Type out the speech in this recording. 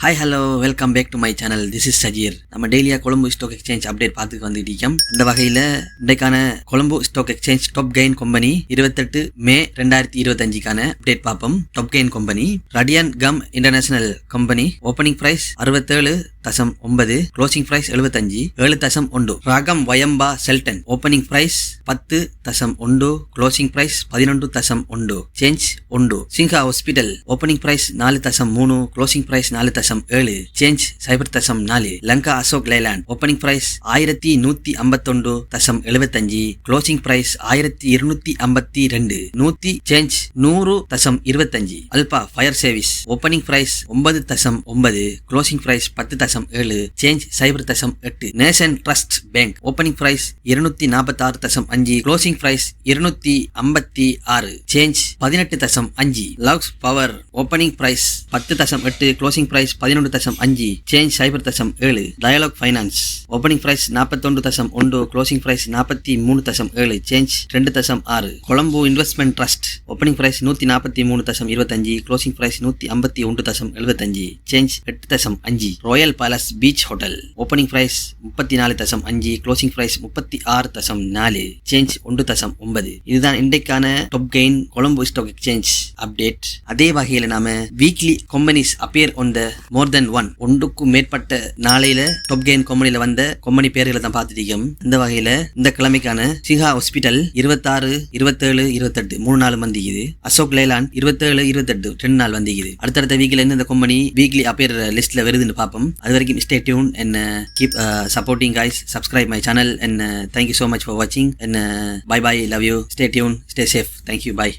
Hi hello welcome back to my channel. This is Sajeer. நம்ம டெய்லியாக Colombo stock exchange update பார்த்துட்டு வந்துட்டு இருக்கோம். இந்த வகையில் இன்றைக்கான Colombo stock exchange top gain company 28 May 2025க்கான அப்டேட் பார்ப்போம். Top gain company Radiant Gem International company. Opening price 67.9, closing price 75, 7.1. Raigam Wayamba salterns. Opening price 10.1, closing price 11.1, change 1. Singhe hospital. Opening price 4.3, closing price 4.7, change 0.4. Lanka Ashok Leyland. Opening price 1151.75, closing price 1252, 100 change 100.25. Alpha fire service. Opening price 9.9, closing price 10.7, change 0.8. Nation trust bank. Opening price 246.5, closing price 256, change 18.5. Laugfs power. Opening price 10.8, closing price 11.5, change 0.7. Dialog finance. Opening price 41.1, closing price 43.7, change 2.6. Colombo investment trust. Opening price 143.25, closing price 151.75, change 8.5. Royal palace beach hotel. Opening price 34.5, closing price 36.4, change 1.9. இதுதான் இன்றைக்கான top gain Colombo stock exchange update. அதே வகையில் நாம weekly companies appear on the more than ஒன்றுக்கும் மேற்பட்ட நாளையில top gain கம்பெனில வந்த கம்பெனி பேர்களை தான் பார்த்துட்டீங்க. இந்த வகையில இந்த கிழமைக்கான சிங்கா ஹாஸ்பிட்டல் 26, 27, 28 3 நாள் வந்திக்குது. அசோக் லேலாண்ட் 27, 28 2 நாள் வந்திக்குது. அடுத்தடுத்த வீக்ல இந்த கம்பெனி வீக்லி அப்பியர் லிஸ்ட்ல வருதுன்னு பார்ப்போம். அது வரைக்கும் stay tune and keep supporting guys. Subscribe my channel and thank you so much for watching and bye bye, love you, stay tuned, stay safe, thank you, bye.